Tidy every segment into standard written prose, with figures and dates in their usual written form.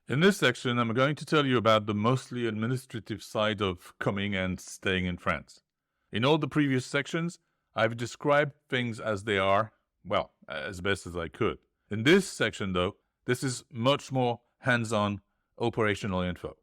In this section, I'm going to tell you about the mostly administrative side of coming and staying in France. In all the previous sections, I've described things as they are, well, as best as I could. In this section, though, this is much more hands-on operational info.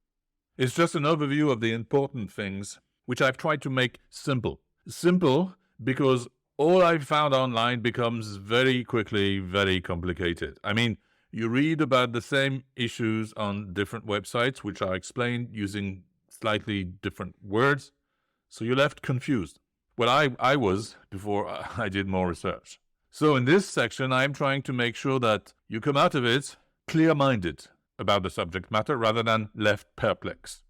It's just an overview of the important things, which I've tried to make simple. Simple because all I've found online becomes very quickly very complicated. I mean, you read about the same issues on different websites, which are explained using slightly different words, so you're left confused. Well, I was before I did more research. So in this section, I'm trying to make sure that you come out of it clear-minded about the subject matter rather than left perplexed.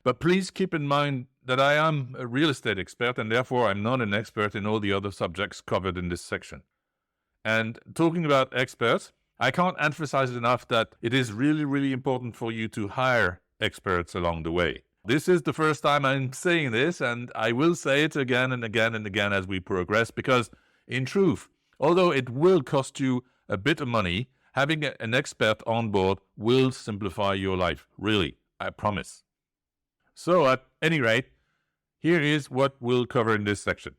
But please keep in mind that I am a real estate expert and therefore I'm not an expert in all the other subjects covered in this section. And talking about experts, I can't emphasize enough that it is really important for you to hire experts along the way. This is the first time I'm saying this, and I will say it again and again and again as we progress, because in truth, although it will cost you a bit of money, having an expert on board will simplify your life. Really, I promise. So at any rate, here is what we'll cover in this section.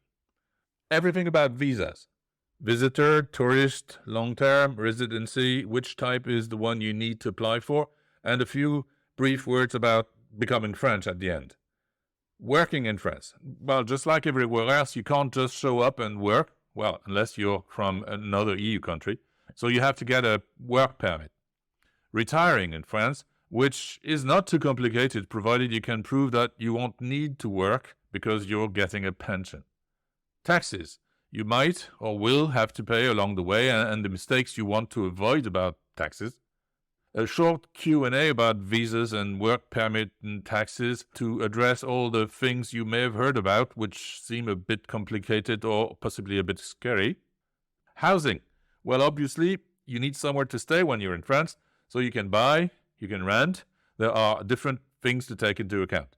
Everything about visas. Visitor, tourist, long-term, residency, which type is the one you need to apply for, and a few brief words about becoming French at the end. Working in France. Well, just like everywhere else, you can't just show up and work, well, unless you're from another EU country, so you have to get a work permit. Retiring in France, which is not too complicated, provided you can prove that you won't need to work because you're getting a pension. Taxes. You might or will have to pay along the way, and the mistakes you want to avoid about taxes. A short Q&A about visas and work permit and taxes to address all the things you may have heard about, which seem a bit complicated or possibly a bit scary. Housing. Well, obviously, you need somewhere to stay when you're in France, so you can buy, you can rent. There are different things to take into account.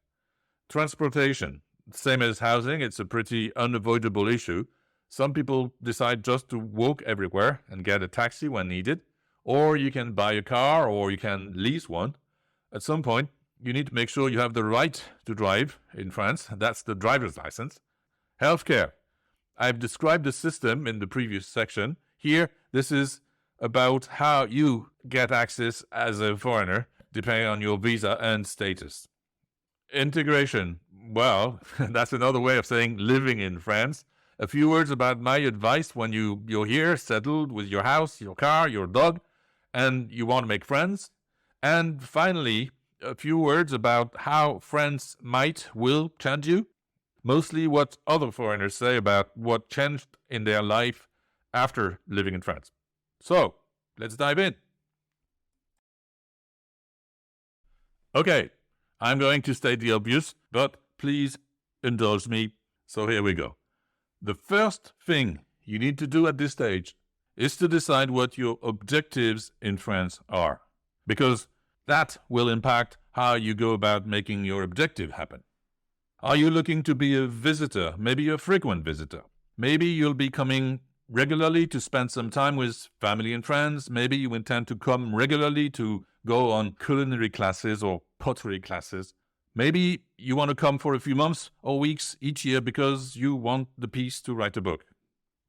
Transportation. Same as housing, it's a pretty unavoidable issue. Some people decide just to walk everywhere and get a taxi when needed, or you can buy a car or you can lease one. At some point, you need to make sure you have the right to drive in France. That's the driver's license. Healthcare. I've described the system in the previous section. Here, this is about how you get access as a foreigner, depending on your visa and status. Integration. Well, that's another way of saying living in France. A few words about my advice when you're here, settled with your house, your car, your dog, and you want to make friends. And finally, a few words about how France will change you. Mostly what other foreigners say about what changed in their life after living in France. So, let's dive in. Okay, I'm going to state the obvious, but please indulge me. So here we go. The first thing you need to do at this stage is to decide what your objectives in France are, because that will impact how you go about making your objective happen. Are you looking to be a visitor, maybe a frequent visitor? Maybe you'll be coming regularly to spend some time with family and friends. Maybe you intend to come regularly to go on culinary classes or pottery classes. Maybe you want to come for a few months or weeks each year because you want the piece to write a book.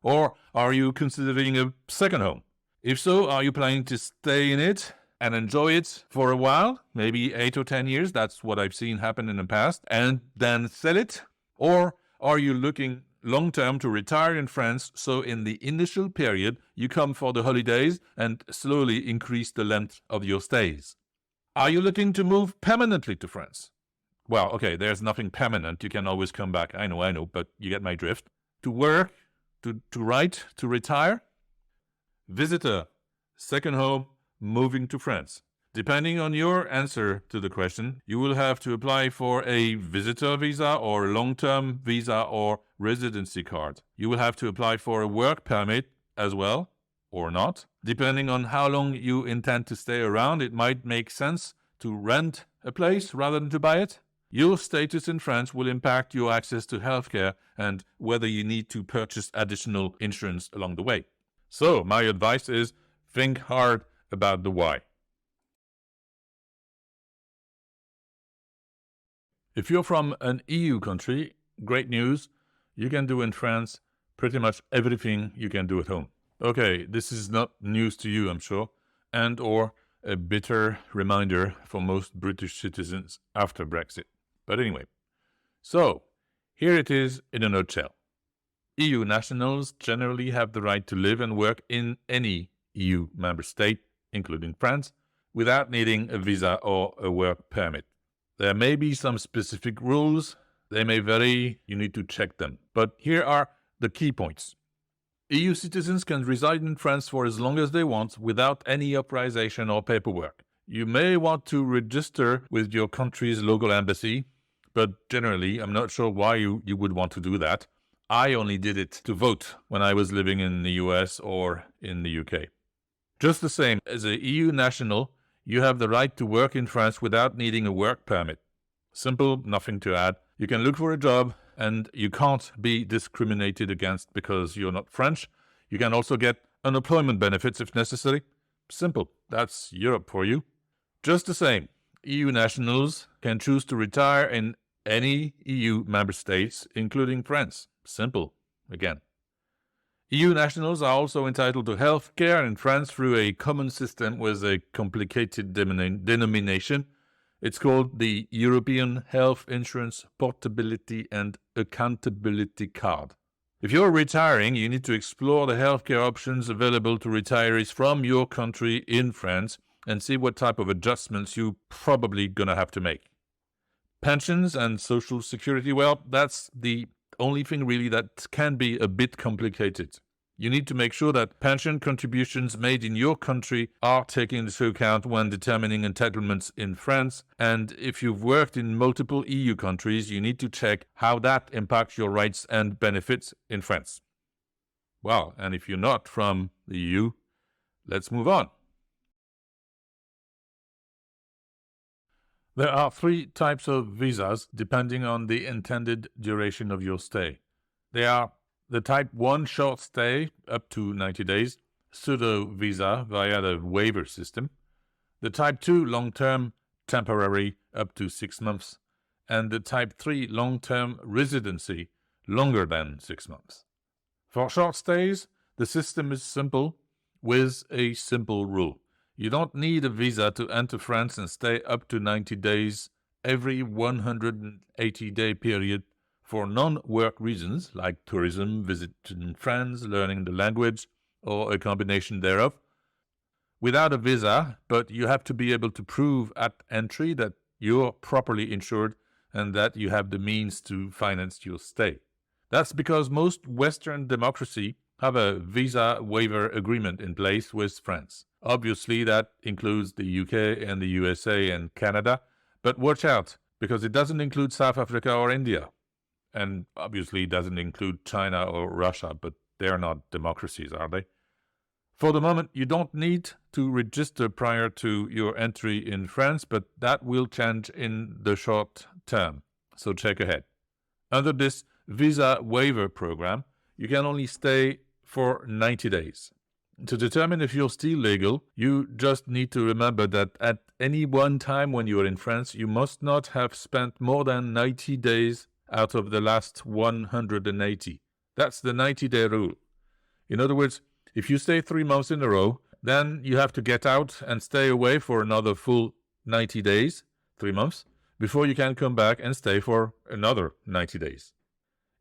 Or are you considering a second home? If so, are you planning to stay in it and enjoy it for a while, maybe 8 or 10 years, that's what I've seen happen in the past, and then sell it? Or are you looking long-term to retire in France, so in the initial period, you come for the holidays and slowly increase the length of your stays? Are you looking to move permanently to France? Well, okay, there's nothing permanent. You can always come back. I know, but you get my drift. To work, to write, to retire? Visitor, second home, moving to France. Depending on your answer to the question, you will have to apply for a visitor visa or long-term visa or residency card. You will have to apply for a work permit as well, or not. Depending on how long you intend to stay around, it might make sense to rent a place rather than to buy it. Your status in France will impact your access to healthcare and whether you need to purchase additional insurance along the way. So, my advice is think hard about the why. If you're from an EU country, great news, you can do in France pretty much everything you can do at home. Okay, this is not news to you, I'm sure, and or a bitter reminder for most British citizens after Brexit. But anyway, so here it is in a nutshell. EU nationals generally have the right to live and work in any EU member state, including France, without needing a visa or a work permit. There may be some specific rules. They may vary. You need to check them. But here are the key points. EU citizens can reside in France for as long as they want without any authorization or paperwork. You may want to register with your country's local embassy, but generally, I'm not sure why you would want to do that. I only did it to vote when I was living in the US or in the UK. Just the same, as a EU national, you have the right to work in France without needing a work permit. Simple, nothing to add. You can look for a job and you can't be discriminated against because you're not French. You can also get unemployment benefits if necessary. Simple, that's Europe for you. Just the same, EU nationals can choose to retire in any EU member states, including France. Simple, again. EU nationals are also entitled to health care in France through a common system with a complicated denomination. It's called the European Health Insurance Portability and Accountability Card. If you're retiring, you need to explore the healthcare options available to retirees from your country in France and see what type of adjustments you're probably going to have to make. Pensions and social security, well, that's the only thing really that can be a bit complicated. You need to make sure that pension contributions made in your country are taken into account when determining entitlements in France. And if you've worked in multiple EU countries, you need to check how that impacts your rights and benefits in France. Well, and if you're not from the EU, let's move on. There are 3 types of visas depending on the intended duration of your stay. They are the Type 1 short stay, up to 90 days, pseudo visa via the waiver system, the Type 2 long-term temporary, up to 6 months, and the Type 3 long-term residency, longer than 6 months. For short stays, the system is simple, with a simple rule. You don't need a visa to enter France and stay up to 90 days every 180-day period for non-work reasons like tourism, visiting friends, learning the language, or a combination thereof. Without a visa, but you have to be able to prove at entry that you're properly insured and that you have the means to finance your stay. That's because most Western democracies have a visa waiver agreement in place with France. Obviously, that includes the UK and the USA and Canada, but watch out, because it doesn't include South Africa or India. And obviously it doesn't include China or Russia, but they're not democracies, are they? For the moment, you don't need to register prior to your entry in France, but that will change in the short term, so check ahead. Under this visa waiver program, you can only stay for 90 days. To determine if you're still legal, you just need to remember that at any one time when you're in France, you must not have spent more than 90 days out of the last 180. That's the 90-day rule. In other words, if you stay 3 months in a row, then you have to get out and stay away for another full 90 days, 3 months, before you can come back and stay for another 90 days.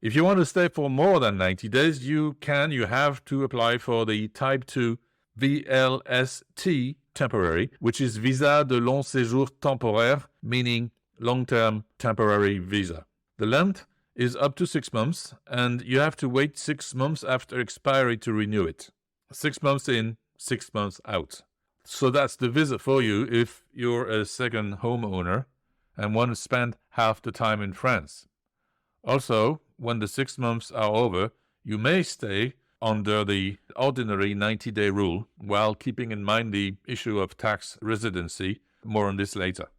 If you want to stay for more than 90 days, you have to apply for the Type 2 VLST temporary, which is Visa de Long Séjour Temporaire, meaning long-term temporary visa. The length is up to 6 months, and you have to wait 6 months after expiry to renew it. 6 months in, 6 months out. So that's the visa for you if you're a second homeowner and want to spend half the time in France. Also, when the 6 months are over, you may stay under the ordinary 90-day rule while keeping in mind the issue of tax residency. More on this later.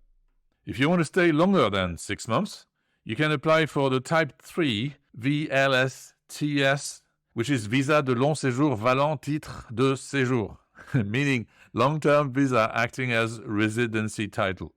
If you want to stay longer than 6 months, you can apply for the Type 3 VLSTS, which is Visa de Long Séjour Valant Titre de Séjour, meaning long-term visa acting as residency title.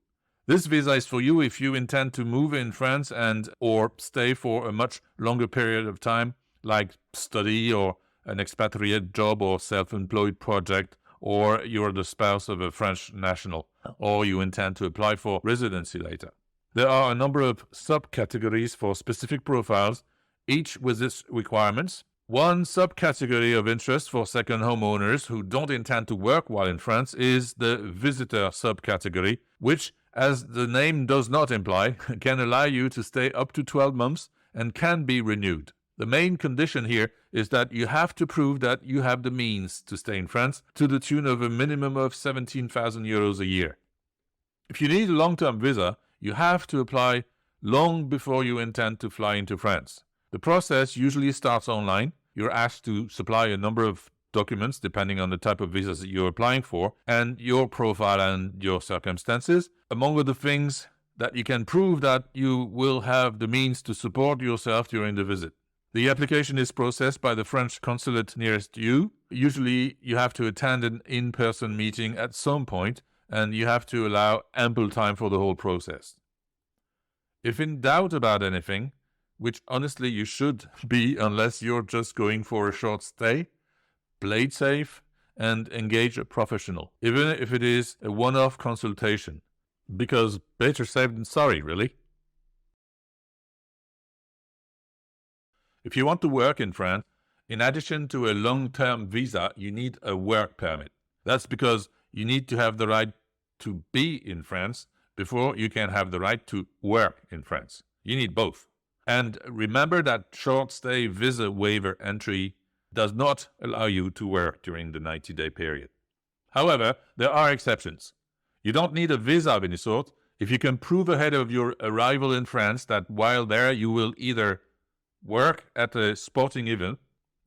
This visa is for you if you intend to move in France and or stay for a much longer period of time, like study or an expatriate job or self-employed project, or you're the spouse of a French national, or you intend to apply for residency later. There are a number of subcategories for specific profiles, each with its requirements. One subcategory of interest for second homeowners who don't intend to work while in France is the visitor subcategory, which, as the name does not imply, can allow you to stay up to 12 months and can be renewed. The main condition here is that you have to prove that you have the means to stay in France to the tune of a minimum of 17,000 euros a year. If you need a long-term visa, you have to apply long before you intend to fly into France. The process usually starts online. You're asked to supply a number of documents depending on the type of visas that you're applying for and your profile and your circumstances. Among other things, that you can prove that you will have the means to support yourself during the visit. The application is processed by the French consulate nearest you. Usually, you have to attend an in-person meeting at some point, and you have to allow ample time for the whole process. If in doubt about anything, which honestly you should be unless you're just going for a short stay, play it safe and engage a professional, even if it is a one-off consultation, because better safe than sorry, really. If you want to work in France, in addition to a long-term visa, you need a work permit. That's because you need to have the right to be in France before you can have the right to work in France. You need both. And remember that short-stay visa waiver entry does not allow you to work during the 90-day period. However, there are exceptions. You don't need a visa of any sort if you can prove ahead of your arrival in France that while there you will either work at a sporting event,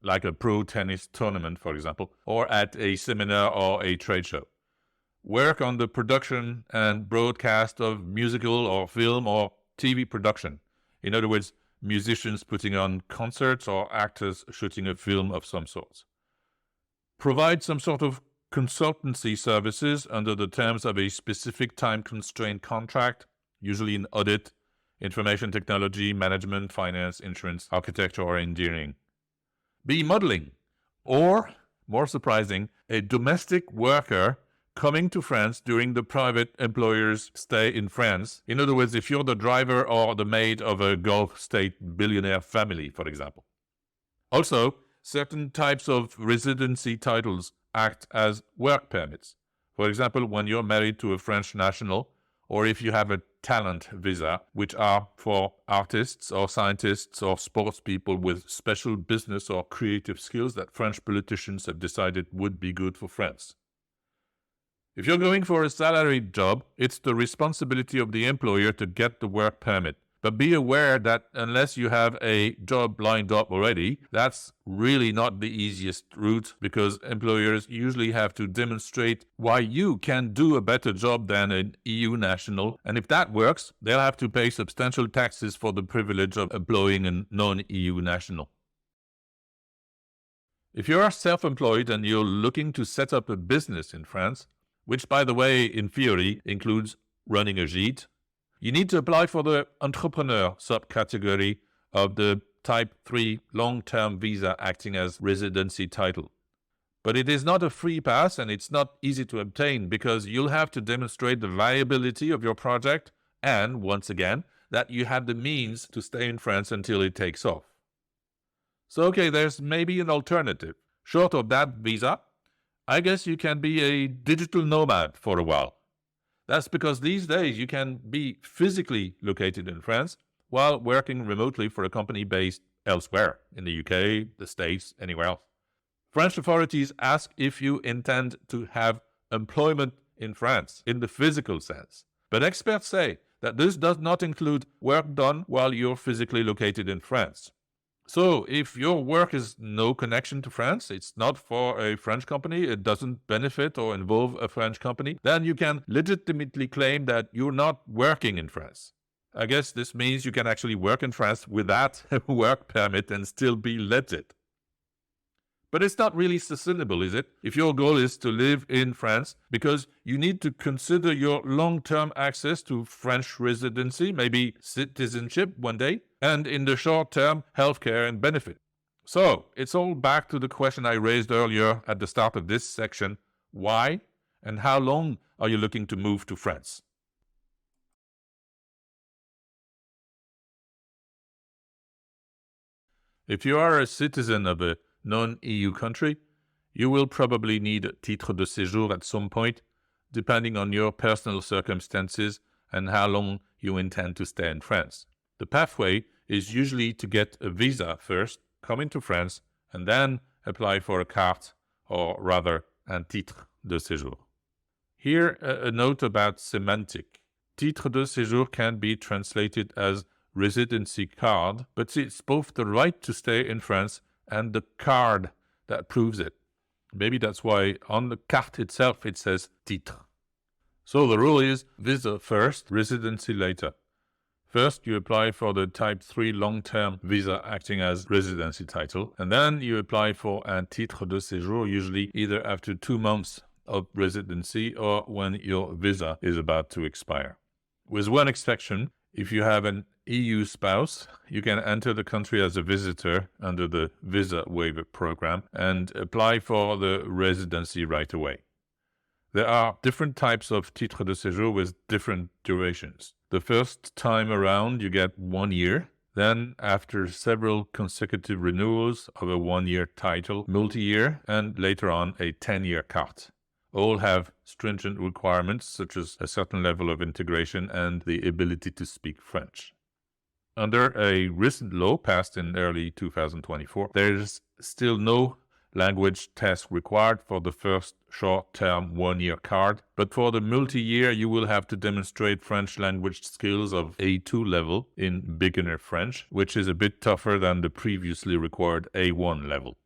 like a pro tennis tournament, for example, or at a seminar or a trade show. Work on the production and broadcast of musical or film or TV production. In other words, musicians putting on concerts or actors shooting a film of some sort. Provide some sort of consultancy services under the terms of a specific time-constrained contract, usually in audit, information technology, management, finance, insurance, architecture, or engineering. Be modeling, or, more surprising, a domestic worker coming to France during the private employer's stay in France. In other words, if you're the driver or the maid of a Gulf state billionaire family, for example. Also, certain types of residency titles act as work permits. For example, when you're married to a French national, or if you have a talent visa, which are for artists or scientists or sports people with special business or creative skills that French politicians have decided would be good for France. If you're going for a salaried job, it's the responsibility of the employer to get the work permit. But be aware that unless you have a job lined up already, that's really not the easiest route, because employers usually have to demonstrate why you can do a better job than an EU national. And if that works, they'll have to pay substantial taxes for the privilege of employing a non-EU national. If you are self-employed and you're looking to set up a business in France, which, by the way, in theory, includes running a gîte, you need to apply for the entrepreneur subcategory of the Type 3 long-term visa acting as residency title. But it is not a free pass, and it's not easy to obtain because you'll have to demonstrate the viability of your project and, once again, that you have the means to stay in France until it takes off. So, okay, there's maybe an alternative. Short of that visa, I guess you can be a digital nomad for a while. That's because these days you can be physically located in France while working remotely for a company based elsewhere, in the UK, the States, anywhere else. French authorities ask if you intend to have employment in France in the physical sense. But experts say that this does not include work done while you're physically located in France. So, if your work has no connection to France, it's not for a French company, it doesn't benefit or involve a French company, then you can legitimately claim that you're not working in France. I guess this means you can actually work in France without a work permit and still be legit. But it's not really sustainable, is it? If your goal is to live in France, because you need to consider your long-term access to French residency, maybe citizenship one day, and in the short term, healthcare and benefit. So it's all back to the question I raised earlier at the start of this section. Why and how long are you looking to move to France? If you are a citizen of a non-EU country, you will probably need a titre de séjour at some point, depending on your personal circumstances and how long you intend to stay in France. The pathway is usually to get a visa first, come into France, and then apply for a carte, or rather, un titre de séjour. Here, a note about semantic. Titre de séjour can be translated as residency card, but it's both the right to stay in France and the card that proves it. Maybe that's why on the carte itself it says titre. So the rule is visa first, residency later. First, you apply for the Type 3 long-term visa acting as residency title, and then you apply for un titre de séjour, usually either after 2 months of residency or when your visa is about to expire. With one exception, if you have an EU spouse, you can enter the country as a visitor under the visa waiver program and apply for the residency right away. There are different types of titre de séjour with different durations. The first time around, you get 1 year. Then, after several consecutive renewals of a 1-year title, multi-year, and later on a 10-year carte. All have stringent requirements such as a certain level of integration and the ability to speak French. Under a recent law passed in early 2024, there is still no language test required for the first short-term 1-year card, but for the multi-year you will have to demonstrate French language skills of A2 level in beginner French, which is a bit tougher than the previously required A1 level.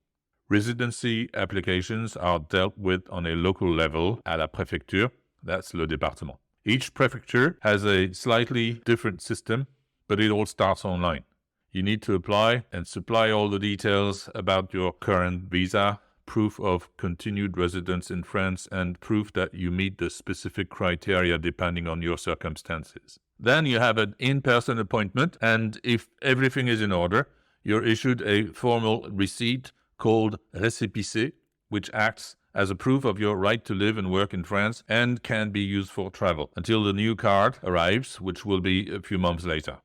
Residency applications are dealt with on a local level à la préfecture, that's le département. Each prefecture has a slightly different system, but it all starts online. You need to apply and supply all the details about your current visa, proof of continued residence in France, and proof that you meet the specific criteria depending on your circumstances. Then you have an in-person appointment, and if everything is in order, you're issued a formal receipt called récépissé, which acts as a proof of your right to live and work in France and can be used for travel until the new card arrives, which will be a few months later.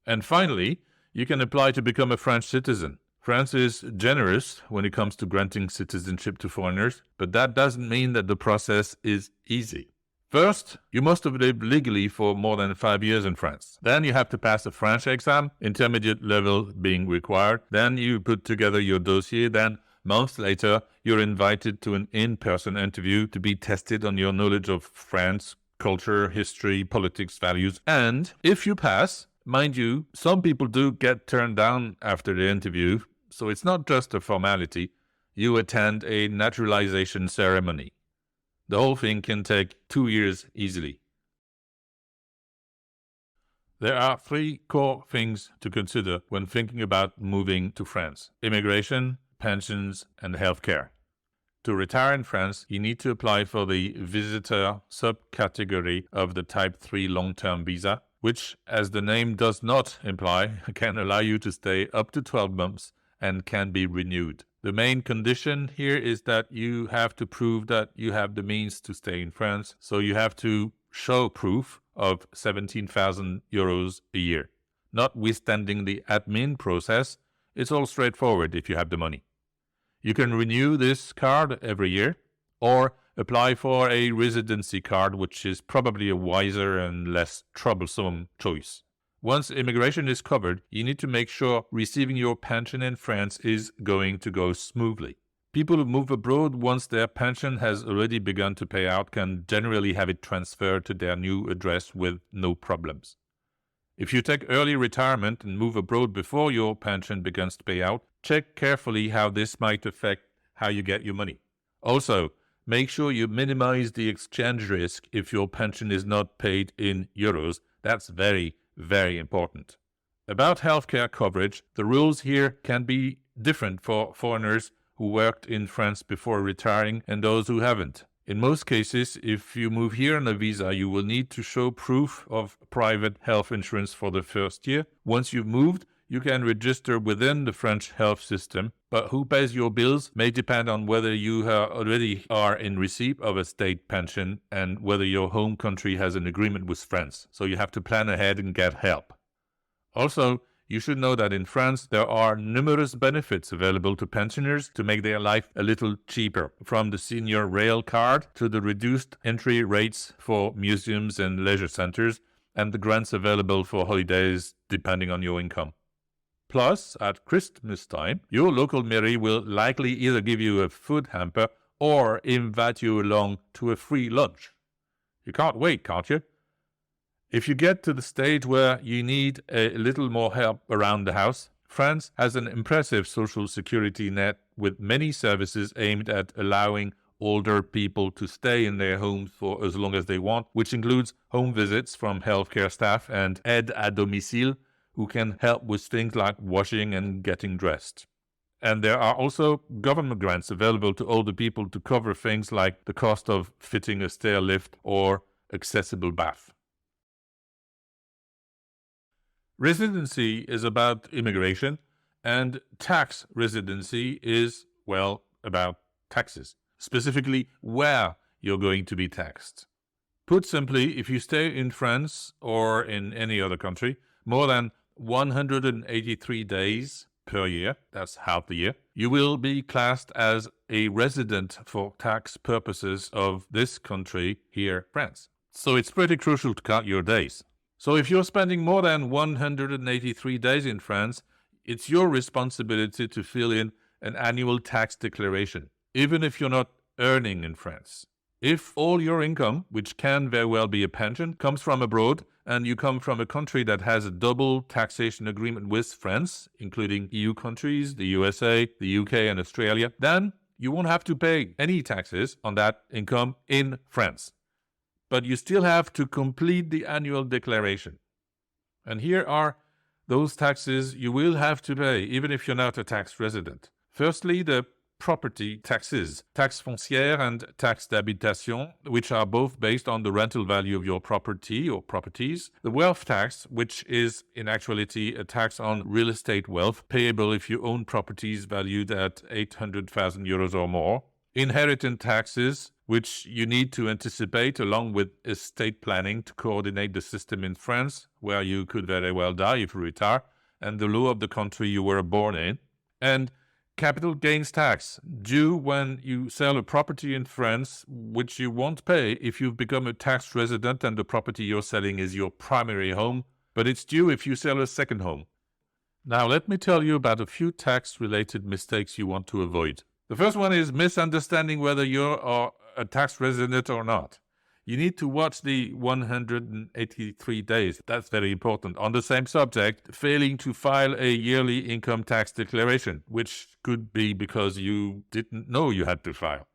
And finally, you can apply to become a French citizen. France is generous when it comes to granting citizenship to foreigners, but that doesn't mean that the process is easy. First, you must have lived legally for more than 5 years in France. Then you have to pass a French exam, intermediate level being required. Then you put together your dossier. Then, months later, you're invited to an in-person interview to be tested on your knowledge of France, culture, history, politics, values. And if you pass, mind you, some people do get turned down after the interview, so it's not just a formality. You attend a naturalization ceremony. The whole thing can take 2 years easily. There are 3 core things to consider when thinking about moving to France: immigration, pensions, and healthcare. To retire in France, you need to apply for the visitor subcategory of the Type 3 long-term visa, which, as the name does not imply, can allow you to stay up to 12 months and can be renewed. The main condition here is that you have to prove that you have the means to stay in France, so you have to show proof of 17,000 euros a year. Notwithstanding the admin process, it's all straightforward if you have the money. You can renew this card every year, or apply for a residency card, which is probably a wiser and less troublesome choice. Once immigration is covered, you need to make sure receiving your pension in France is going to go smoothly. People who move abroad once their pension has already begun to pay out can generally have it transferred to their new address with no problems. If you take early retirement and move abroad before your pension begins to pay out, check carefully how this might affect how you get your money. Also, make sure you minimize the exchange risk if your pension is not paid in euros. That's very important. About healthcare coverage, the rules here can be different for foreigners who worked in France before retiring and those who haven't. In most cases, if you move here on a visa, you will need to show proof of private health insurance for the first year. Once you've moved, you can register within the French health system, but who pays your bills may depend on whether you already are in receipt of a state pension and whether your home country has an agreement with France. So you have to plan ahead and get help. Also, you should know that in France, there are numerous benefits available to pensioners to make their life a little cheaper, from the senior rail card to the reduced entry rates for museums and leisure centers, and the grants available for holidays depending on your income. Plus, at Christmas time, your local mairie will likely either give you a food hamper or invite you along to a free lunch. You can't wait, can't you? If you get to the stage where you need a little more help around the house, France has an impressive social security net with many services aimed at allowing older people to stay in their homes for as long as they want, which includes home visits from healthcare staff and aide à domicile, who can help with things like washing and getting dressed. And there are also government grants available to older people to cover things like the cost of fitting a stair lift or accessible bath. Residency is about immigration, and tax residency is, well, about taxes, specifically where you're going to be taxed. Put simply, if you stay in France or in any other country more than 183 days per year, that's half the year, you will be classed as a resident for tax purposes of this country here, France. So it's pretty crucial to count your days. So if you're spending more than 183 days in France, it's your responsibility to fill in an annual tax declaration, even if you're not earning in France. If all your income, which can very well be a pension, comes from abroad, and you come from a country that has a double taxation agreement with France, including EU countries, the USA, the UK, and Australia, then you won't have to pay any taxes on that income in France. But you still have to complete the annual declaration. And here are those taxes you will have to pay, even if you're not a tax resident. Firstly, the property taxes, taxe foncière and taxe d'habitation, which are both based on the rental value of your property or properties. The wealth tax, which is in actuality a tax on real estate wealth, payable if you own properties valued at 800,000 euros or more. Inheritance taxes, which you need to anticipate along with estate planning to coordinate the system in France, where you could very well die if you retire, and the law of the country you were born in. And capital gains tax, due when you sell a property in France, which you won't pay if you've become a tax resident and the property you're selling is your primary home, but it's due if you sell a second home. Now let me tell you about a few tax-related mistakes you want to avoid. The first one is misunderstanding whether you're a tax resident or not. You need to watch the 183 days. That's very important. On the same subject, failing to file a yearly income tax declaration, which could be because you didn't know you had to file.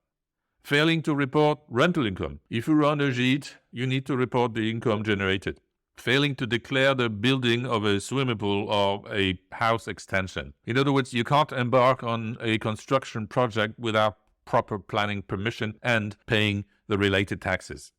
Failing to report rental income. If you run a gîte, you need to report the income generated. Failing to declare the building of a swimming pool or a house extension. In other words, you can't embark on a construction project without proper planning permission and paying the related taxes.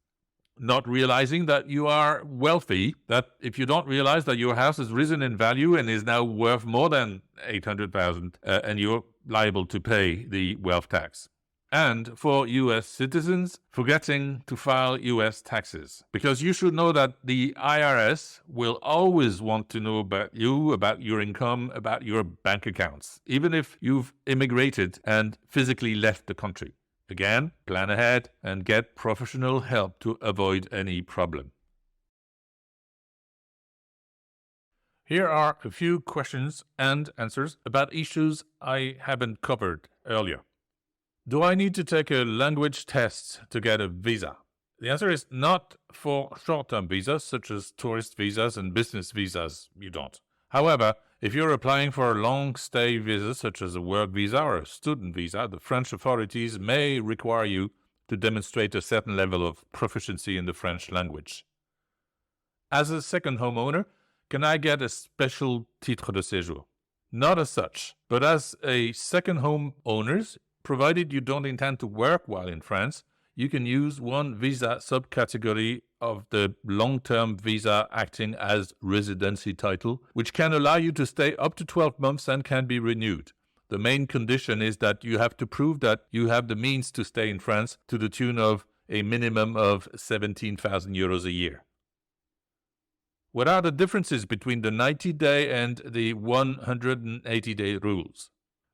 Not realizing that you are wealthy, that if you don't realize that your house has risen in value and is now worth more than 800,000, and you're liable to pay the wealth tax. And for U.S. citizens, forgetting to file U.S. taxes. Because you should know that the IRS will always want to know about you, about your income, about your bank accounts, even if you've immigrated and physically left the country. Again, plan ahead and get professional help to avoid any problem. Here are a few questions and answers about issues I haven't covered earlier. Do I need to take a language test to get a visa? The answer is not for short-term visas, such as tourist visas and business visas, you don't. However, if you're applying for a long-stay visa, such as a work visa or a student visa, the French authorities may require you to demonstrate a certain level of proficiency in the French language. As a second homeowner, can I get a special titre de séjour? Not as such, but as a second home owners, provided you don't intend to work while in France, you can use one visa subcategory of the long-term visa acting as residency title, which can allow you to stay up to 12 months and can be renewed. The main condition is that you have to prove that you have the means to stay in France to the tune of a minimum of 17,000 euros a year. What are the differences between the 90-day and the 180-day rules?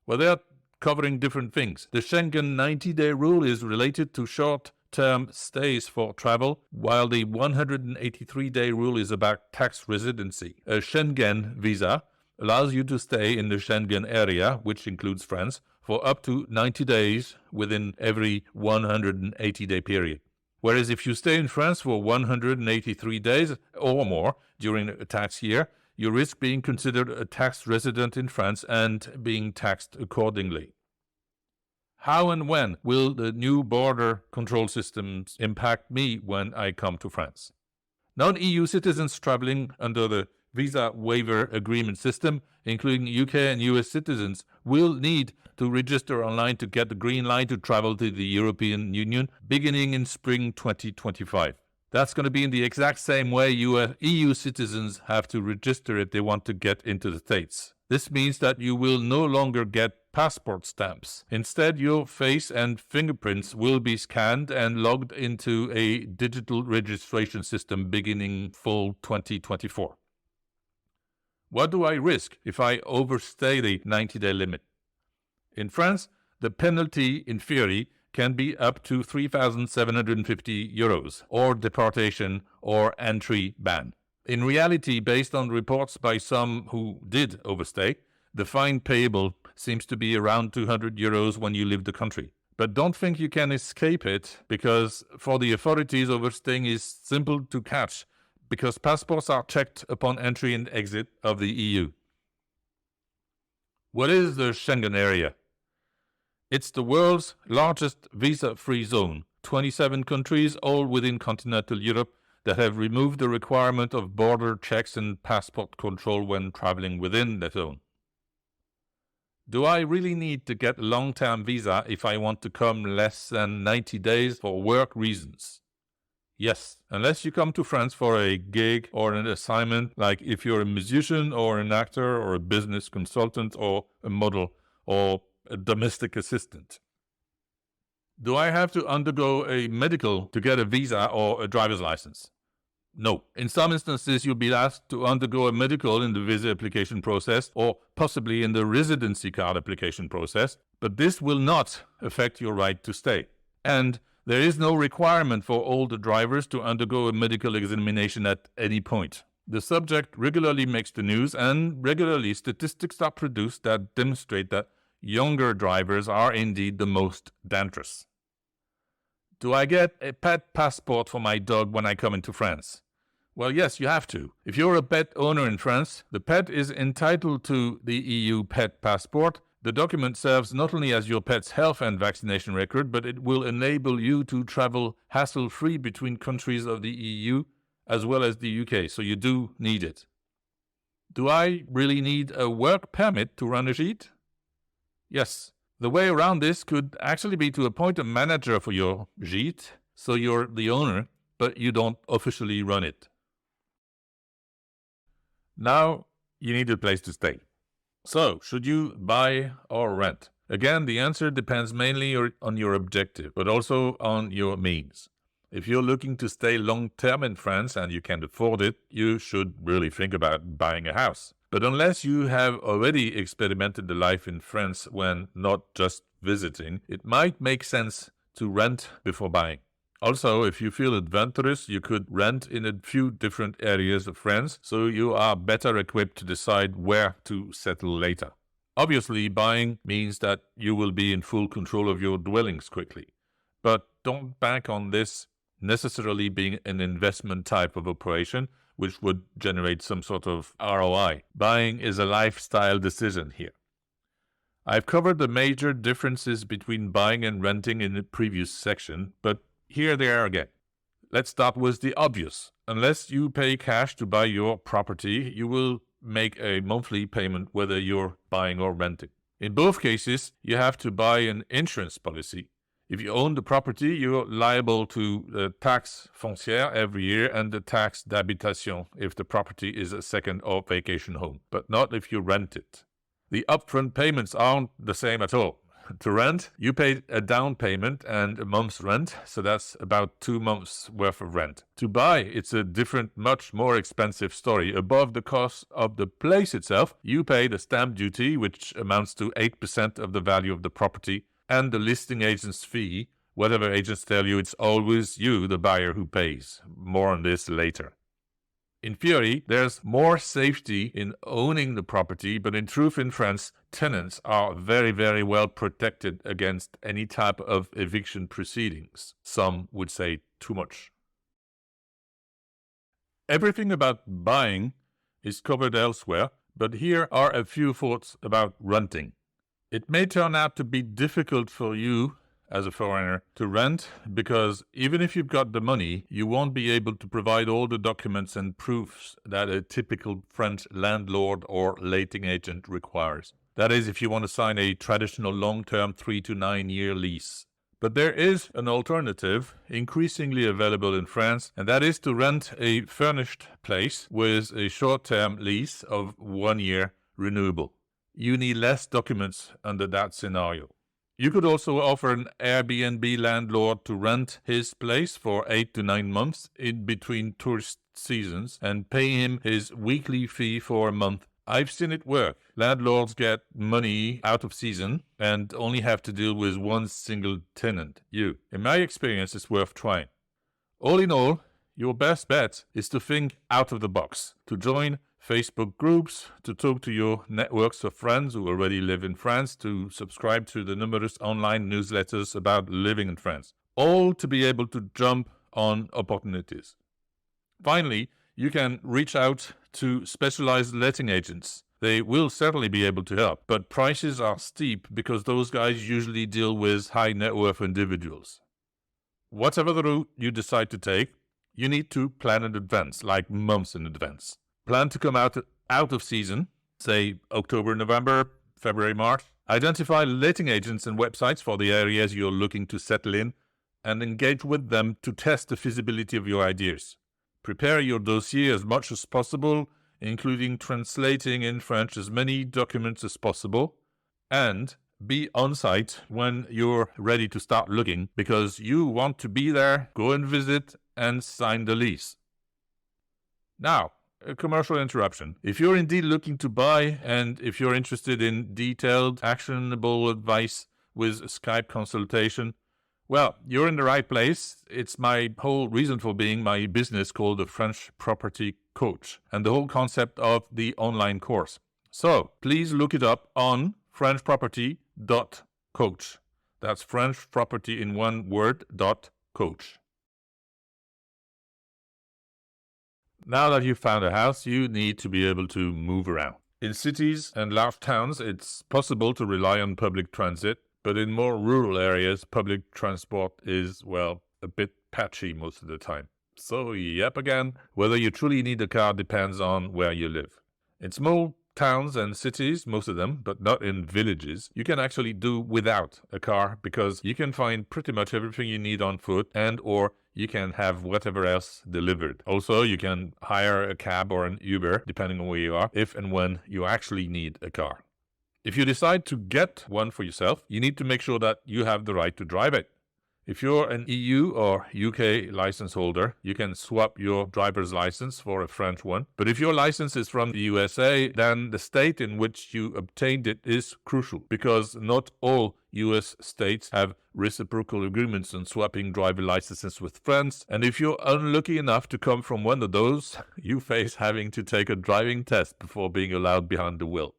Well, they are covering different things. The Schengen 90-day rule is related to short-term stays for travel, while the 183-day rule is about tax residency. A Schengen visa allows you to stay in the Schengen area, which includes France, for up to 90 days within every 180-day period. Whereas if you stay in France for 183 days or more during a tax year, you risk being considered a tax resident in France and being taxed accordingly. How and when will the new border control systems impact me when I come to France? Non-EU citizens traveling under the visa waiver agreement system, including UK and US citizens, will need to register online to get the green light to travel to the European Union beginning in spring 2025. That's going to be in the exact same way EU citizens have to register if they want to get into the States. This means that you will no longer get passport stamps. Instead, your face and fingerprints will be scanned and logged into a digital registration system beginning fall 2024. What do I risk if I overstay the 90-day limit? In France, the penalty, in theory, can be up to 3,750 euros, or deportation or entry ban. In reality, based on reports by some who did overstay, the fine payable seems to be around 200 euros when you leave the country. But don't think you can escape it, because for the authorities, overstaying is simple to catch, because passports are checked upon entry and exit of the EU. What is the Schengen area? It's the world's largest visa-free zone, 27 countries, all within continental Europe, that have removed the requirement of border checks and passport control when traveling within the zone. Do I really need to get a long-term visa if I want to come less than 90 days for work reasons? Yes, unless you come to France for a gig or an assignment, like if you're a musician or an actor or a business consultant or a model or a domestic assistant. Do I have to undergo a medical to get a visa or a driver's license? No. In some instances, you'll be asked to undergo a medical in the visa application process or possibly in the residency card application process, but this will not affect your right to stay. And there is no requirement for all the drivers to undergo a medical examination at any point. The subject regularly makes the news, and regularly statistics are produced that demonstrate that younger drivers are indeed the most dangerous. Do I get a pet passport for my dog when I come into France? Well, yes, you have to. If you're a pet owner in France, the pet is entitled to the EU pet passport. The document serves not only as your pet's health and vaccination record, but it will enable you to travel hassle-free between countries of the EU as well as the UK, so you do need it. Do I really need a work permit to run a gîte? Yes. The way around this could actually be to appoint a manager for your gîte, so you're the owner, but you don't officially run it. Now, you need a place to stay. So, should you buy or rent? Again, the answer depends mainly on your objective, but also on your means. If you're looking to stay long-term in France and you can afford it, you should really think about buying a house. But unless you have already experimented the life in France when not just visiting, it might make sense to rent before buying. Also, if you feel adventurous, you could rent in a few different areas of France, so you are better equipped to decide where to settle later. Obviously, buying means that you will be in full control of your dwellings quickly. But don't bank on this necessarily being an investment type of operation, which would generate some sort of ROI. Buying is a lifestyle decision here. I've covered the major differences between buying and renting in the previous section, but here they are again. Let's start with the obvious. Unless you pay cash to buy your property, you will make a monthly payment whether you're buying or renting. In both cases, you have to buy an insurance policy. If you own the property, you're liable to the taxe foncière every year and the taxe d'habitation if the property is a second or vacation home, but not if you rent it. The upfront payments aren't the same at all. To rent, you pay a down payment and a month's rent, so that's about 2 months worth of rent. To buy, it's a different, much more expensive story. Above the cost of the place itself, you pay the stamp duty, which amounts to 8% of the value of the property, and the listing agent's fee. Whatever agents tell you, it's always you, the buyer, who pays. More on this later. In theory, there's more safety in owning the property, but in truth, in France, tenants are very, very well protected against any type of eviction proceedings. Some would say too much. Everything about buying is covered elsewhere, but here are a few thoughts about renting. It may turn out to be difficult for you as a foreigner to rent because even if you've got the money, you won't be able to provide all the documents and proofs that a typical French landlord or letting agent requires. That is, if you want to sign a traditional long-term 3 to 9 year lease. But there is an alternative increasingly available in France, and that is to rent a furnished place with a short-term lease of 1 year renewable. You need less documents under that scenario. You could also offer an Airbnb landlord to rent his place for 8 to 9 months in between tourist seasons and pay him his weekly fee for a month. I've seen it work. Landlords get money out of season and only have to deal with one single tenant, you. In my experience, it's worth trying. All in all, your best bet is to think out of the box, to join Facebook groups, to talk to your networks of friends who already live in France, to subscribe to the numerous online newsletters about living in France, all to be able to jump on opportunities. Finally, you can reach out to specialized letting agents. They will certainly be able to help, but prices are steep because those guys usually deal with high net worth individuals. Whatever the route you decide to take, you need to plan in advance, like months in advance. Plan to come out of season, say October, November, February, March. Identify letting agents and websites for the areas you're looking to settle in and engage with them to test the feasibility of your ideas. Prepare your dossier as much as possible, including translating in French as many documents as possible, and be on site when you're ready to start looking because you want to be there, go and visit, and sign the lease. Now, a commercial interruption. If you're indeed looking to buy and if you're interested in detailed, actionable advice with a Skype consultation, well, you're in the right place. It's my whole reason for being my business called the French Property Coach and the whole concept of the online course. So please look it up on frenchproperty.coach. That's French property in one word, .coach. Now that you've found a house, you need to be able to move around. In cities and large towns, it's possible to rely on public transit, but in more rural areas, public transport is, well, a bit patchy most of the time. So, yep again, whether you truly need a car depends on where you live. In small towns and cities, most of them, but not in villages, you can actually do without a car because you can find pretty much everything you need on foot and or you can have whatever else delivered. Also, you can hire a cab or an Uber, depending on where you are, if and when you actually need a car. If you decide to get one for yourself, you need to make sure that you have the right to drive it. If you're an EU or UK license holder, you can swap your driver's license for a French one. But if your license is from the USA, then the state in which you obtained it is crucial because not all US states have reciprocal agreements on swapping driver licenses with France. And if you're unlucky enough to come from one of those, you face having to take a driving test before being allowed behind the wheel.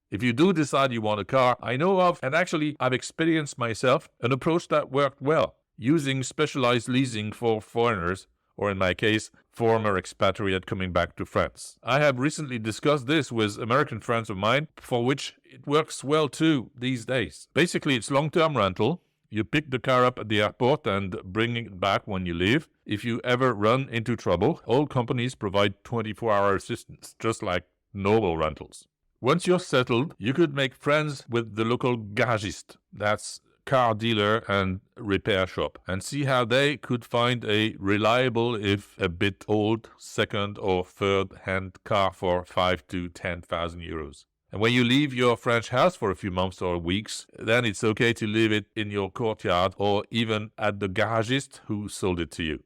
If you do decide you want a car, I know of, and actually I've experienced myself, an approach that worked well, using specialized leasing for foreigners, or in my case, former expatriate coming back to France. I have recently discussed this with American friends of mine, for which it works well too these days. Basically, it's long-term rental. You pick the car up at the airport and bring it back when you leave. If you ever run into trouble, all companies provide 24-hour assistance, just like normal rentals. Once you're settled, you could make friends with the local garagiste, that's car dealer and repair shop, and see how they could find a reliable, if a bit old, second or third hand car for 5 to 10,000 euros. And when you leave your French house for a few months or weeks, then it's okay to leave it in your courtyard or even at the garagiste who sold it to you.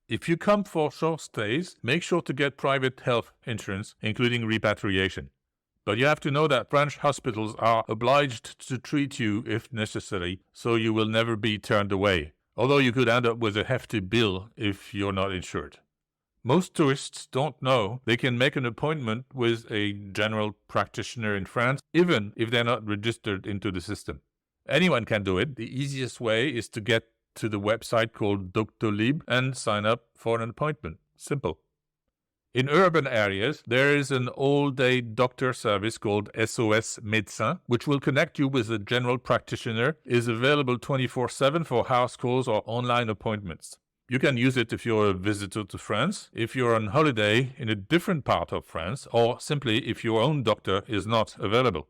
If you come for short stays, make sure to get private health insurance, including repatriation. But you have to know that French hospitals are obliged to treat you if necessary, so you will never be turned away, although you could end up with a hefty bill if you're not insured. Most tourists don't know they can make an appointment with a general practitioner in France, even if they're not registered into the system. Anyone can do it. The easiest way is to get to the website called Doctolib and sign up for an appointment. Simple. In urban areas, there is an all-day doctor service called SOS Médecin, which will connect you with a general practitioner, is available 24/7 for house calls or online appointments. You can use it if you're a visitor to France, if you're on holiday in a different part of France, or simply if your own doctor is not available.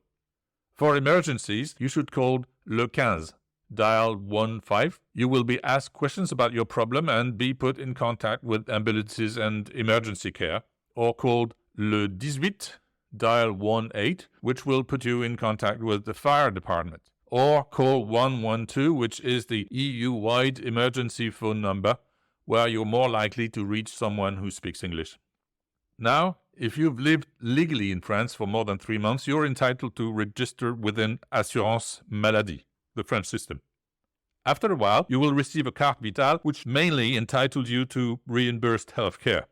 For emergencies, you should call Le 15. Dial 15. You will be asked questions about your problem and be put in contact with ambulances and emergency care, or called Le 18. Dial 18, which will put you in contact with the fire department. Or call 112, which is the EU-wide emergency phone number, where you're more likely to reach someone who speaks English. Now, if you've lived legally in France for more than 3 months, you're entitled to register with an assurance maladie, the French system. After a while, you will receive a carte vitale, which mainly entitles you to reimbursed health care.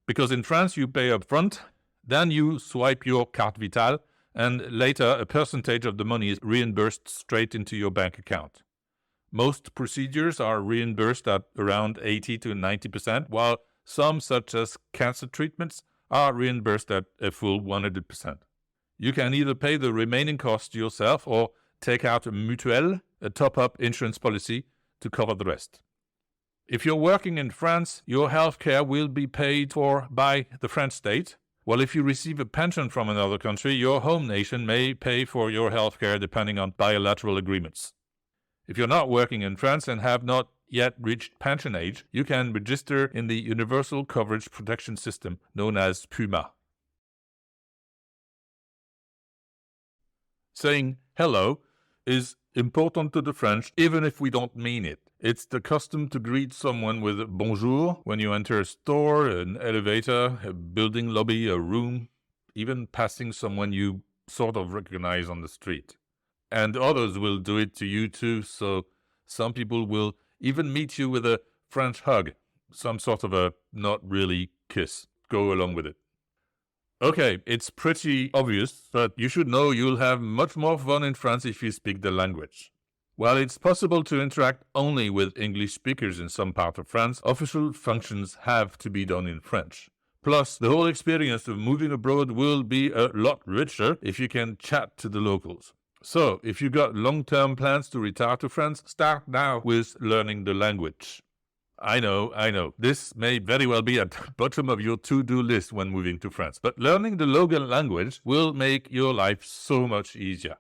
Because in France, you pay up front, then you swipe your carte vitale, and later a percentage of the money is reimbursed straight into your bank account. Most procedures are reimbursed at around 80 to 90%, while some, such as cancer treatments, are reimbursed at a full 100%. You can either pay the remaining cost yourself or take out a mutuelle, a top-up insurance policy, to cover the rest. If you're working in France, your health care will be paid for by the French state, while if you receive a pension from another country, your home nation may pay for your health care depending on bilateral agreements. If you're not working in France and have not yet reached pension age, you can register in the Universal Coverage Protection System, known as PUMA. Saying hello is important to the French, even if we don't mean it. It's the custom to greet someone with bonjour when you enter a store, an elevator, a building lobby, a room, even passing someone you sort of recognize on the street. And others will do it to you too, so some people will even meet you with a French hug, some sort of a not really kiss. Go along with it. Okay, it's pretty obvious, but you should know you'll have much more fun in France if you speak the language. While it's possible to interact only with English speakers in some part of France, official functions have to be done in French. Plus, the whole experience of moving abroad will be a lot richer if you can chat to the locals. So, if you got long-term plans to retire to France, start now with learning the language. I know. This may very well be at the bottom of your to-do list when moving to France, but learning the local language will make your life so much easier.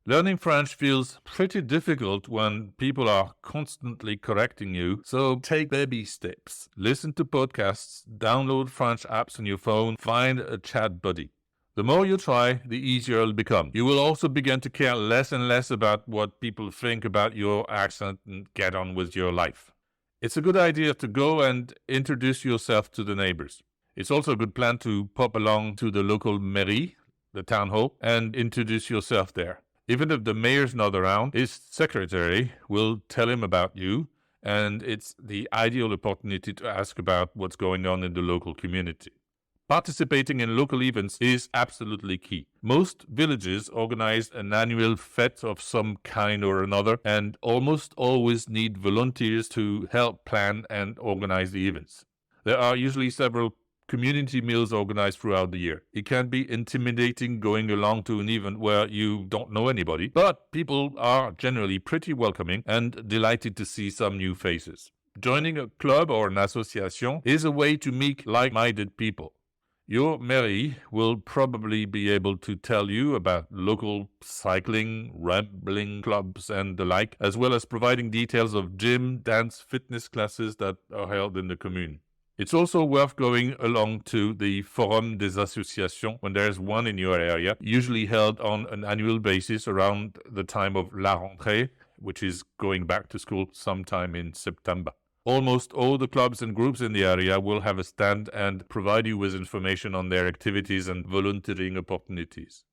Learning French feels pretty difficult when people are constantly correcting you, so take baby steps. Listen to podcasts, download French apps on your phone, find a chat buddy. The more you try, the easier it'll become. You will also begin to care less and less about what people think about your accent and get on with your life. It's a good idea to go and introduce yourself to the neighbors. It's also a good plan to pop along to the local mairie, the town hall, and introduce yourself there. Even if the mayor's not around, his secretary will tell him about you, and it's the ideal opportunity to ask about what's going on in the local community. Participating in local events is absolutely key. Most villages organize an annual fete of some kind or another and almost always need volunteers to help plan and organize the events. There are usually several community meals organized throughout the year. It can be intimidating going along to an event where you don't know anybody, but people are generally pretty welcoming and delighted to see some new faces. Joining a club or an association is a way to meet like-minded people. Your Mary will probably be able to tell you about local cycling, rambling clubs and the like, as well as providing details of gym, dance, fitness classes that are held in the commune. It's also worth going along to the Forum des Associations when there's one in your area, usually held on an annual basis around the time of La Rentrée, which is going back to school sometime in September. Almost all the clubs and groups in the area will have a stand and provide you with information on their activities and volunteering opportunities.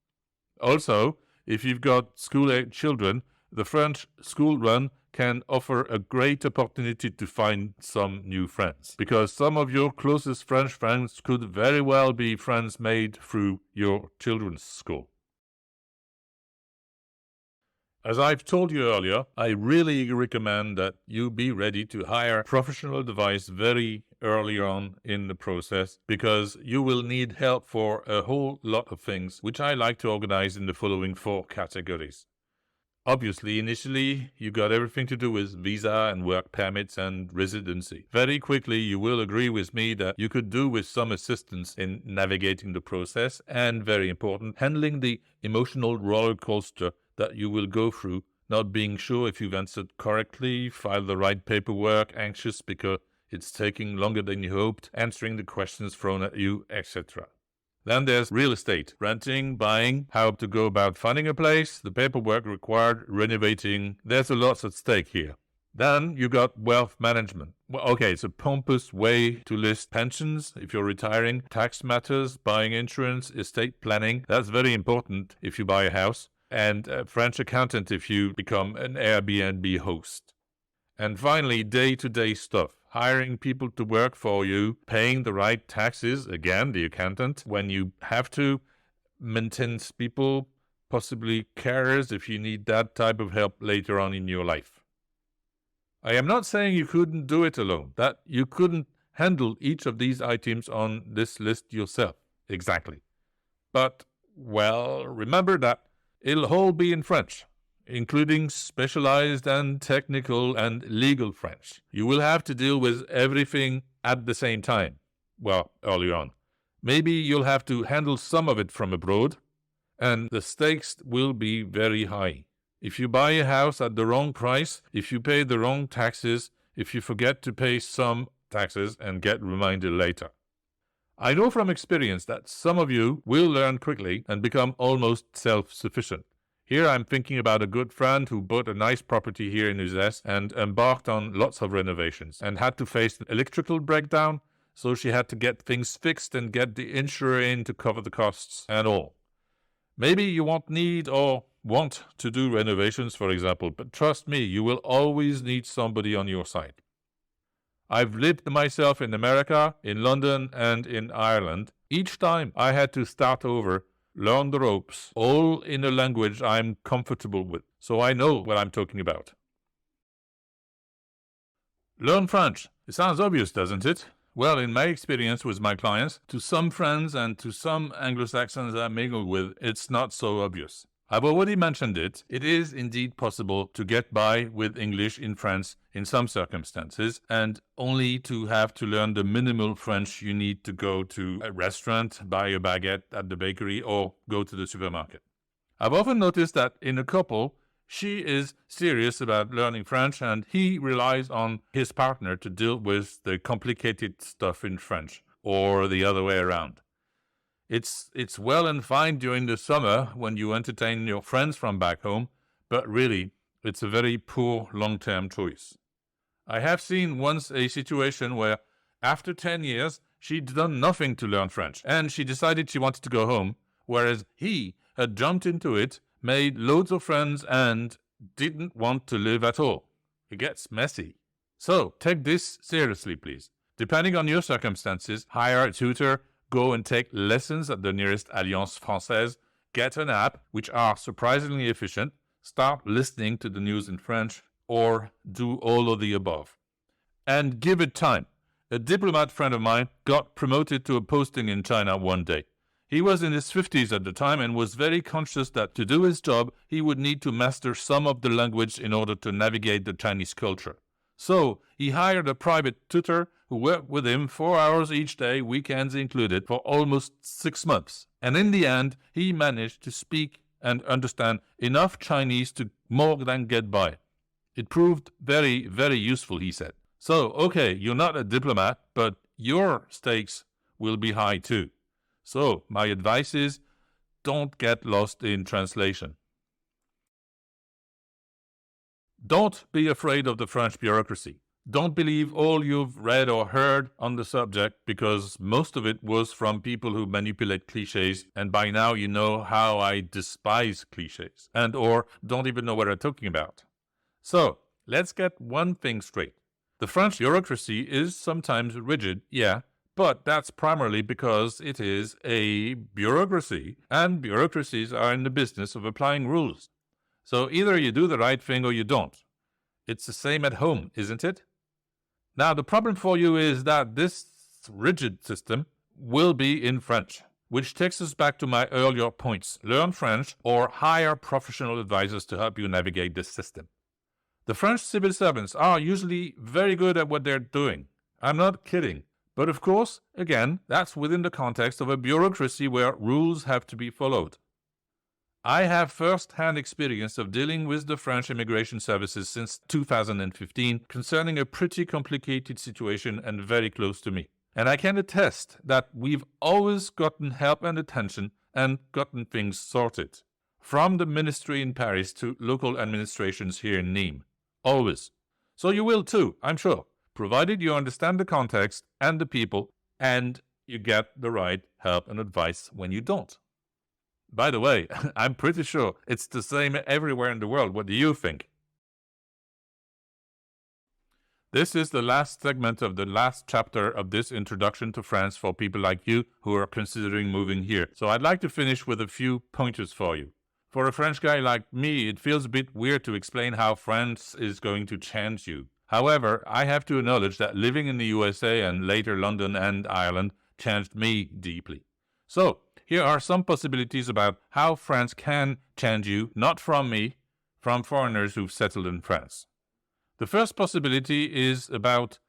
Also, if you've got school-age children, the French school run can offer a great opportunity to find some new friends, because some of your closest French friends could very well be friends made through your children's school. As I've told you earlier, I really recommend that you be ready to hire professional advice very early on in the process, because you will need help for a whole lot of things, which I like to organize in the following 4 categories. Obviously, initially, you got everything to do with visa and work permits and residency. Very quickly, you will agree with me that you could do with some assistance in navigating the process and, very important, handling the emotional roller coaster that you will go through, not being sure if you've answered correctly, filed the right paperwork, anxious because it's taking longer than you hoped, answering the questions thrown at you, etc. Then there's real estate, renting, buying, how to go about finding a place, the paperwork required, renovating. There's a lot at stake here. Then you got wealth management. Well, okay, it's a pompous way to list pensions if you're retiring, tax matters, buying insurance, estate planning. That's very important if you buy a house. And a French accountant if you become an Airbnb host. And finally, day-to-day stuff. Hiring people to work for you, paying the right taxes, again, the accountant, when you have to, maintenance people, possibly carers if you need that type of help later on in your life. I am not saying you couldn't do it alone, that you couldn't handle each of these items on this list yourself, exactly. But, well, remember that it'll all be in French, including specialized and technical and legal French. You will have to deal with everything at the same time. Well, early on. Maybe you'll have to handle some of it from abroad, and the stakes will be very high. If you buy a house at the wrong price, if you pay the wrong taxes, if you forget to pay some taxes and get reminded later. I know from experience that some of you will learn quickly and become almost self-sufficient. Here I'm thinking about a good friend who bought a nice property here in Uzès and embarked on lots of renovations and had to face an electrical breakdown, so she had to get things fixed and get the insurer in to cover the costs and all. Maybe you won't need or want to do renovations, for example, but trust me, you will always need somebody on your side. I've lived myself in America, in London, and in Ireland. Each time I had to start over, learn the ropes, all in a language I'm comfortable with, so I know what I'm talking about. Learn French. It sounds obvious, doesn't it? Well, in my experience with my clients, to some friends and to some Anglo-Saxons I mingle with, it's not so obvious. I've already mentioned it. It is indeed possible to get by with English in France in some circumstances, and only to have to learn the minimal French you need to go to a restaurant, buy a baguette at the bakery, or go to the supermarket. I've often noticed that in a couple, she is serious about learning French, and he relies on his partner to deal with the complicated stuff in French, or the other way around. It's well and fine during the summer when you entertain your friends from back home, but really, it's a very poor long-term choice. I have seen once a situation where, after 10 years, she'd done nothing to learn French, and she decided she wanted to go home, whereas he had jumped into it, made loads of friends, and didn't want to live at all. It gets messy. So, take this seriously, please. Depending on your circumstances, hire a tutor, go and take lessons at the nearest Alliance Française, get an app, which are surprisingly efficient, start listening to the news in French, or do all of the above. And give it time. A diplomat friend of mine got promoted to a posting in China one day. He was in his 50s at the time and was very conscious that to do his job, he would need to master some of the language in order to navigate the Chinese culture. So he hired a private tutor who worked with him 4 hours each day, weekends included, for almost 6 months. And in the end, he managed to speak and understand enough Chinese to more than get by. It proved very, very useful, he said. So, okay, you're not a diplomat, but your stakes will be high too. So, my advice is, don't get lost in translation. Don't be afraid of the French bureaucracy. Don't believe all you've read or heard on the subject, because most of it was from people who manipulate cliches, and by now you know how I despise cliches, and or don't even know what I'm talking about. So, let's get one thing straight. The French bureaucracy is sometimes rigid, yeah, but that's primarily because it is a bureaucracy, and bureaucracies are in the business of applying rules. So either you do the right thing or you don't. It's the same at home, isn't it? Now, the problem for you is that this rigid system will be in French, which takes us back to my earlier points. Learn French or hire professional advisors to help you navigate this system. The French civil servants are usually very good at what they're doing. I'm not kidding. But of course, again, that's within the context of a bureaucracy where rules have to be followed. I have first-hand experience of dealing with the French immigration services since 2015 concerning a pretty complicated situation and very close to me. And I can attest that we've always gotten help and attention and gotten things sorted. From the ministry in Paris to local administrations here in Nîmes. Always. So you will too, I'm sure, provided you understand the context and the people and you get the right help and advice when you don't. By the way, I'm pretty sure it's the same everywhere in the world. What do you think? This is the last segment of the last chapter of this introduction to France for people like you who are considering moving here. So I'd like to finish with a few pointers for you. For a French guy like me, it feels a bit weird to explain how France is going to change you. However, I have to acknowledge that living in the USA and later London and Ireland changed me deeply. So, here are some possibilities about how France can change you, not from me, from foreigners who've settled in France. The first possibility is about,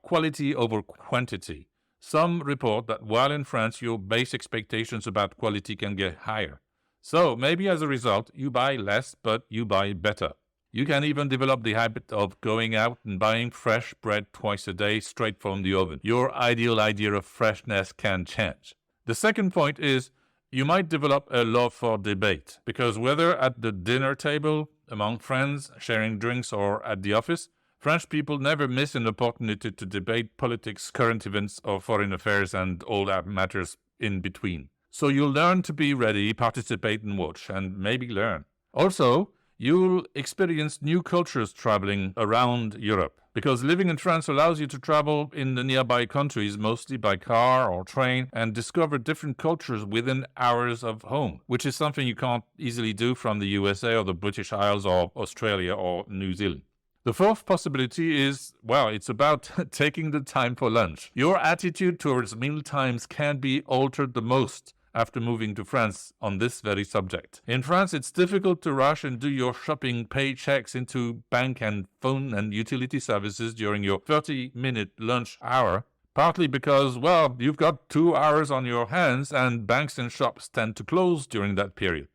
quality over quantity. Some report that while in France, your base expectations about quality can get higher. So maybe as a result, you buy less, but you buy better. You can even develop the habit of going out and buying fresh bread twice a day straight from the oven. Your ideal idea of freshness can change. The second point is you might develop a love for debate, because whether at the dinner table, among friends, sharing drinks, or at the office, French people never miss an opportunity to debate politics, current events, or foreign affairs, and all that matters in between. So you'll learn to be ready, participate and watch, and maybe learn. Also, you'll experience new cultures traveling around Europe, because living in France allows you to travel in the nearby countries, mostly by car or train, and discover different cultures within hours of home, which is something you can't easily do from the USA or the British Isles or Australia or New Zealand. The fourth possibility is, it's about taking the time for lunch. Your attitude towards meal times can be altered the most after moving to France on this very subject. In France, it's difficult to rush and do your shopping, pay checks into bank and phone and utility services during your 30-minute lunch hour, partly because, you've got 2 hours on your hands and banks and shops tend to close during that period.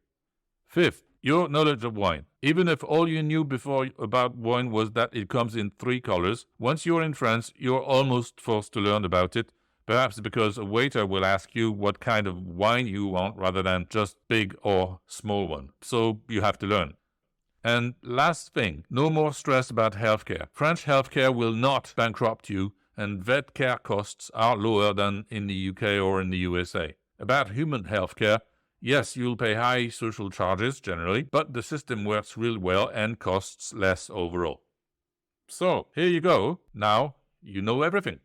Fifth, your knowledge of wine. Even if all you knew before about wine was that it comes in 3 colors, once you're in France, you're almost forced to learn about it, perhaps because a waiter will ask you what kind of wine you want rather than just big or small one. So you have to learn. And last thing, no more stress about healthcare. French healthcare will not bankrupt you, and vet care costs are lower than in the UK or in the USA. About human healthcare, yes, you'll pay high social charges generally, but the system works real well and costs less overall. So, here you go. Now, you know everything.